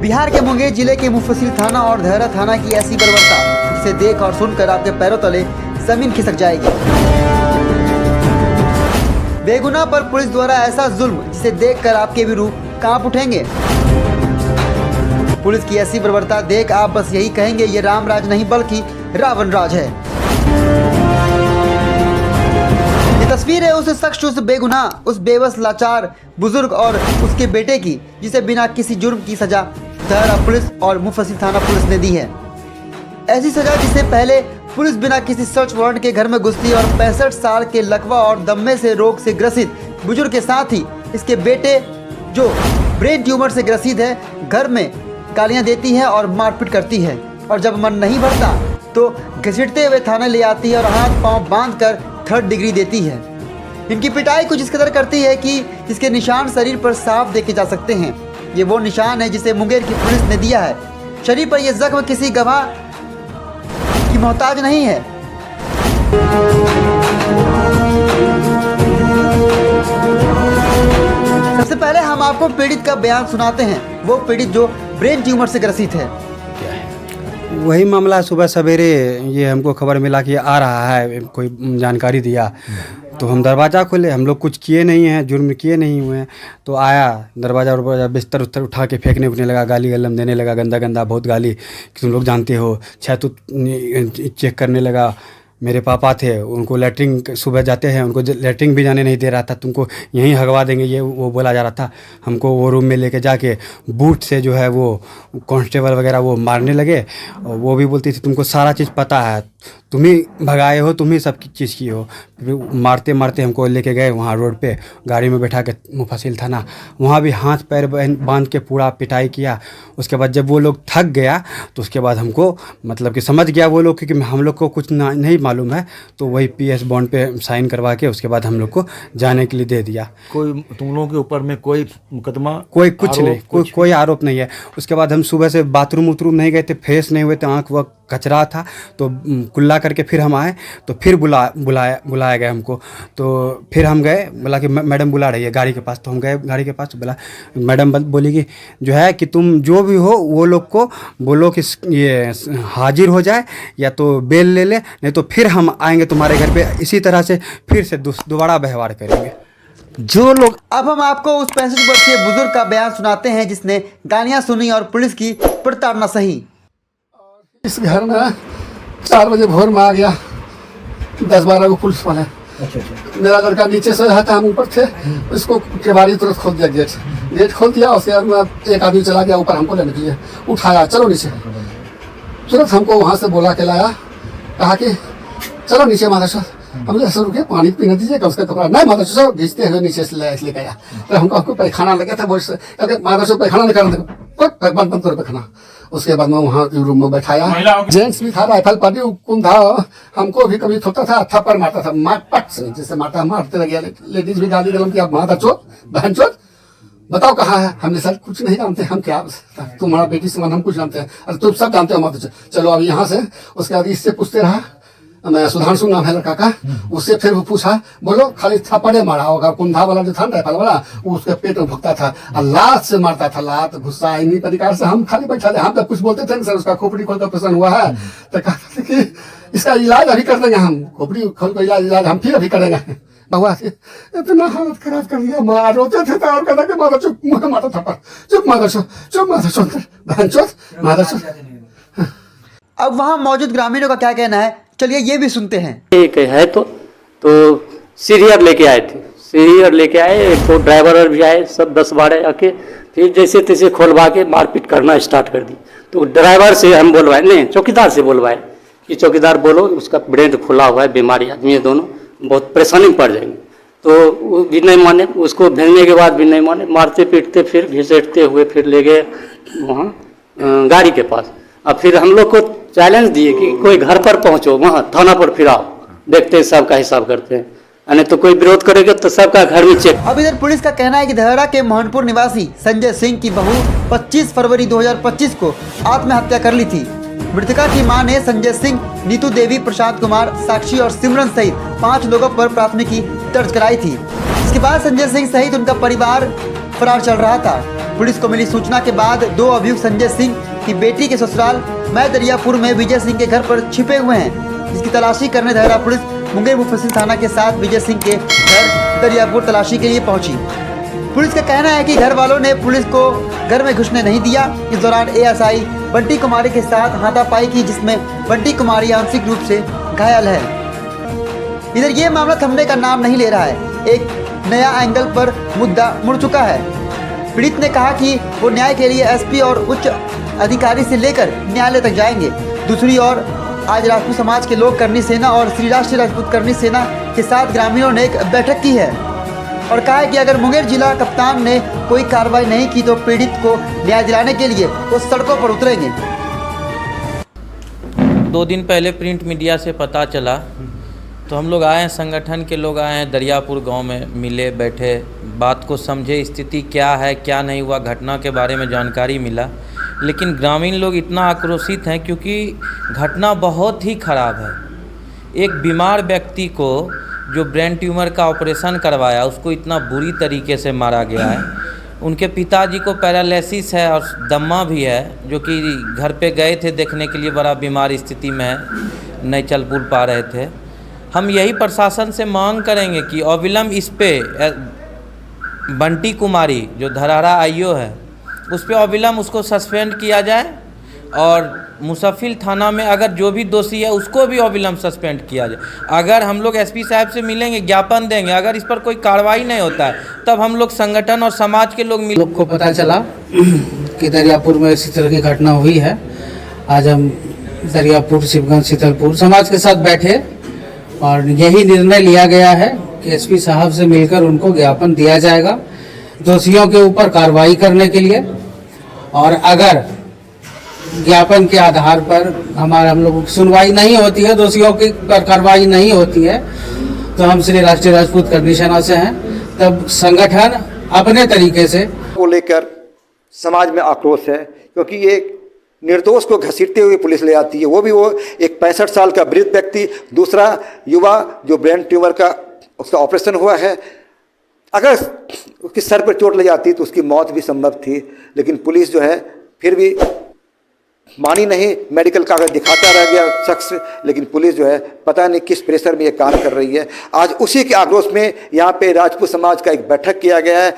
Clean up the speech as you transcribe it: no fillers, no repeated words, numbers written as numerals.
बिहार के मुंगेर जिले के मुफस्सिल थाना और धैरा थाना की ऐसी बर्बरता जिसे देख और सुनकर आपके पैरों तले जमीन खिसक जाएगी। बेगुनाह पर पुलिस द्वारा ऐसा जुल्म जिसे देखकर आपके भी रूह कांप उठेंगे। पुलिस की ऐसी बर्बरता देख आप बस यही कहेंगे ये राम राज नहीं बल्कि रावण राज है। ये तस्वीर है उस शख्स, उस बेगुनाह, उस बेबस लाचार बुजुर्ग और उसके बेटे की जिसे बिना किसी जुर्म की सजा धैरा पुलिस और मुफस्सिल थाना पुलिस ने दी है। ऐसी सजा जिसे पहले पुलिस बिना किसी सर्च वारंट के घर में घुसती और 65 साल के लकवा और दम्मे से रोग से ग्रसित बुजुर्ग के साथ ही इसके बेटे जो ब्रेन ट्यूमर से ग्रसित है घर में गालियां देती है और मारपीट करती है, और जब मन नहीं भरता तो घसीटते हुए थाने ले आती है और हाथ पांव बांधकर 3rd डिग्री देती है। इनकी पिटाई कुछ इस कदर करती है कि इसके निशान शरीर पर साफ देखे जा सकते हैं। ये वो निशान है जिसे मुंगेर की पुलिस ने दिया है। शरीर पर यह जख्म किसी गवाह की मोहताज नहीं है। सबसे पहले हम आपको पीड़ित का बयान सुनाते हैं, वो पीड़ित जो ब्रेन ट्यूमर से ग्रसित है। वही मामला सुबह सवेरे ये हमको खबर मिला कि आ रहा है, कोई जानकारी दिया तो हम दरवाज़ा खोले। हम लोग कुछ किए नहीं हैं, जुर्म किए नहीं हुए हैं। तो आया दरवाज़ा बिस्तर उस्तर उठा के फेंकने उठने लगा, गाली गलम देने लगा, गंदा गंदा बहुत गाली कि तुम लोग जानते हो। छत चेक करने लगा। मेरे पापा थे, उनको लैट्रिन सुबह जाते हैं, उनको लैट्रिन भी जाने नहीं दे रहा था। तुमको यहीं हगवा देंगे ये वो बोला जा रहा था। हमको वो रूम में लेके जाके बूट से जो है वो कांस्टेबल वगैरह वो मारने लगे। और वो भी बोलती थी तुमको सारा चीज़ पता है, तुम ही भगाए हो, तुम ही सब चीज़ की हो। मारते मारते हमको लेके गए वहाँ रोड पे, गाड़ी में बैठा के मुफस्सिल थाना। वहाँ भी हाथ पैर बांध के पूरा पिटाई किया। उसके बाद जब वो लोग थक गया तो उसके बाद हमको मतलब कि समझ गया वो लोग कि हम लोग को कुछ नहीं मालूम है, तो वही PS बॉन्ड पे साइन करवा के उसके बाद हम लोग को जाने के लिए दे दिया। कोई तुम लोगों के ऊपर में कोई मुकदमा कोई कुछ नहीं, कोई आरोप नहीं है। उसके बाद हम सुबह से बाथरूम उतरूम नहीं गए थे, फ्रेश नहीं हुए थे, आँख वह कचरा था, तो कुल्ला करके फिर हम आए तो फिर बुलाया गया हमको। तो फिर हम गए, बोला कि मैडम बुला रही है गाड़ी के पास। तो हम गए गाड़ी के पास, तो बोला मैडम बोली कि जो है कि तुम जो भी हो वो लोग को बोलो कि ये हाजिर हो जाए या तो बेल ले ले, नहीं तो फिर हम आएंगे तुम्हारे घर पे, इसी तरह से फिर से दोबारा व्यवहार करेंगे जो लोग। अब हम आपको उस 65 वर्षीय बुजुर्ग का बयान सुनाते हैं जिसने गालियां सुनी और पुलिस की प्रताड़ना सही। इस घर में 4 बजे भोर में आ गया 10-12 को पुलिस वाले। मेरा लड़का नीचे से रहा था, हम ऊपर थे। इसको केवाड़ी तुरंत खोल दिया, गेट खोल दिया। उसके बाद एक आदमी चला गया ऊपर हमको लेने के लिए, उठाया चलो नीचे। तुरंत हमको वहाँ से बोला के लाया, कहा कि चलो नीचे माधव। हमने ऐसा रुके पानी पीने दीजिएगा, उसका कपड़ा नहीं माधव साहब घिसते हुए नीचे से ले गया। तो हमको पैखाना लगा था, माधव साहब पैखाना नहीं करना, बंद करो पैखाना। उसके बाद में वहाँ रूम में बैठाया। जेंट्स भी था, राइफल पार्टी हुकुम था। हमको भी कभी छोटा था, थप्पड़ मारता था, पट से जिससे मारते लगे। लेडीज भी गाली गलम किया, माता चोट बहन चोट, बताओ कहाँ है। हमने सर कुछ नहीं जानते, हम क्या तुम्हारा बेटी से हम कुछ जानते हैं, अरे तुम सब जानते हो माता। चलो अब यहाँ से। उसके बाद इससे पूछते रहा, मैं सुधांशु नाम है लड़का का। उससे फिर वो पूछा, बोलो खाली थप्पड़े मारा होगा, कुंधा वाला जो था राइफल वाला, वो उसके पेट में भुगता था, लात से मारता था, लात गुस्सा इन्हीं अधिकार से। हम खाली बैठा थे, हम तो कुछ बोलते थे सर, उसका खोपड़ी खोल का ऑपरेशन हुआ है, तो कहते थे कि इसका इलाज अभी कर देंगे हम, खोपड़ी खोल का इलाज हम फिर अभी करेंगे। बहुआ से इतना हालत खराब कर दिया, मार रोते थे और कहता कि माता चुप, मुझे माता थप्पड़, चुप माता चुप माता चुप बहन चुप माता चुप। अब वहाँ मौजूद ग्रामीणों का क्या कहना है, चलिए ये भी सुनते हैं। एक है तो सीरियर लेके आए थे, सीरियर लेके आए, एक तो ड्राइवर भी आए, सब 10-12 आके फिर जैसे तैसे खोलवा के मारपीट करना स्टार्ट कर दी। तो ड्राइवर से हम बोलवाए, नहीं चौकीदार से बोलवाए कि चौकीदार बोलो, उसका ब्रेन खुला हुआ है, बीमारी आदमी है, दोनों बहुत परेशानी में पड़ जाएंगे। तो वो भी नहीं माने, उसको भेजने के बाद भी नहीं माने, मारते पीटते फिर घिसेटते हुए फिर ले गए वहाँ गाड़ी के पास। अब फिर हम लोग को चैलेंज दिए कि कोई घर पर पहुंचो, वहाँ थाना पर फिर आओ, देखते हैं सबका हिसाब करते हैं, नहीं तो कोई विरोध करेगा तो सबका घर में चेक। अब इधर पुलिस का कहना है कि धैरा के मोहनपुर निवासी संजय सिंह की बहू 25 फरवरी 2025 को आत्महत्या कर ली थी। मृतका की मां ने संजय सिंह, नीतू देवी, प्रशांत कुमार, साक्षी और सिमरन सहित 5 लोगों पर प्राथमिकी दर्ज कराई थी। इसके बाद संजय सिंह सहित उनका परिवार फरार चल रहा था। पुलिस को मिली सूचना के बाद 2 अभियुक्त संजय सिंह की बेटी के ससुराल मैं दरियापुर में विजय सिंह के घर पर छिपे हुए हैं, जिसकी तलाशी करने धैरा पुलिस मुंगेर मुफस्सिल थाना के साथ विजय सिंह के घर दरियापुर तलाशी के लिए पहुंची। पुलिस का कहना है कि घर वालों ने पुलिस को घर में घुसने नहीं दिया। इस दौरान एएसआई बंटी कुमारी के साथ हाथापाई की, जिसमें बंटी कुमारी आंशिक रूप से घायल है। इधर ये मामला थमने का नाम नहीं ले रहा है। एक नया एंगल पर मुद्दा मुड़ चुका है। पीड़ित ने कहा कि वो न्याय के लिए एसपी और उच्च अधिकारी से लेकर न्यायालय तक जाएंगे। दूसरी ओर आज राजपूत समाज के लोक करनी सेना और श्री राष्ट्रीय राजपूत करनी सेना के साथ ग्रामीणों ने एक बैठक की है और कहा है कि अगर मुंगेर जिला कप्तान ने कोई कार्रवाई नहीं की तो पीड़ित को न्याय दिलाने के लिए वो सड़कों पर उतरेंगे। 2 दिन पहले प्रिंट मीडिया से पता चला तो हम लोग आए हैं, संगठन के लोग आए हैं, दरियापुर गांव में मिले, बैठे, बात को समझे, स्थिति क्या है क्या नहीं हुआ, घटना के बारे में जानकारी मिला। लेकिन ग्रामीण लोग इतना आक्रोशित हैं क्योंकि घटना बहुत ही खराब है। एक बीमार व्यक्ति को जो ब्रेन ट्यूमर का ऑपरेशन करवाया उसको इतना बुरी तरीके से मारा गया है। उनके पिताजी को पैरालिसिस है और दम्मा भी है, जो कि घर पे गए थे देखने के लिए, बड़ा बीमार स्थिति में है, नहीं चल पुल पा रहे थे। हम यही प्रशासन से मांग करेंगे कि अविलंब इस पे बंटी कुमारी जो धरारा आईओ है उस पे अविलंब उसको सस्पेंड किया जाए और मुफस्सिल थाना में अगर जो भी दोषी है उसको भी अविलंब सस्पेंड किया जाए। अगर हम लोग एसपी साहब से मिलेंगे, ज्ञापन देंगे, अगर इस पर कोई कार्रवाई नहीं होता है तब हम लोग संगठन और समाज के लोग लोग को पता चला कि दरियापुर में इसी तरह की घटना हुई है। आज हम दरियापुर, शिवगंज, शीतलपुर समाज के साथ बैठे और यही निर्णय लिया गया है कि एसपी साहब से मिलकर उनको ज्ञापन दिया जाएगा दोषियों के ऊपर कार्रवाई करने के लिए। और अगर ज्ञापन के आधार पर हम लोगों की सुनवाई नहीं होती है, दोषियों की पर कार्रवाई नहीं होती है, तो हम श्री राष्ट्रीय राजपूत करनी सेना से हैं, तब संगठन अपने तरीके से को लेकर समाज में आक्रोश है, क्योंकि ये निर्दोष को घसीटते हुए पुलिस ले आती है। वो एक 65 साल का वृद्ध व्यक्ति, दूसरा युवा जो ब्रेन ट्यूमर का उसका ऑपरेशन हुआ है। अगर उसके सर पर चोट लग जाती तो उसकी मौत भी संभव थी, लेकिन पुलिस जो है फिर भी मानी नहीं। मेडिकल कागज दिखाता रह गया शख्स, लेकिन पुलिस जो है पता नहीं किस प्रेशर में ये काम कर रही है। आज उसी के आक्रोश में यहाँ पे राजपूत समाज का एक बैठक किया गया है।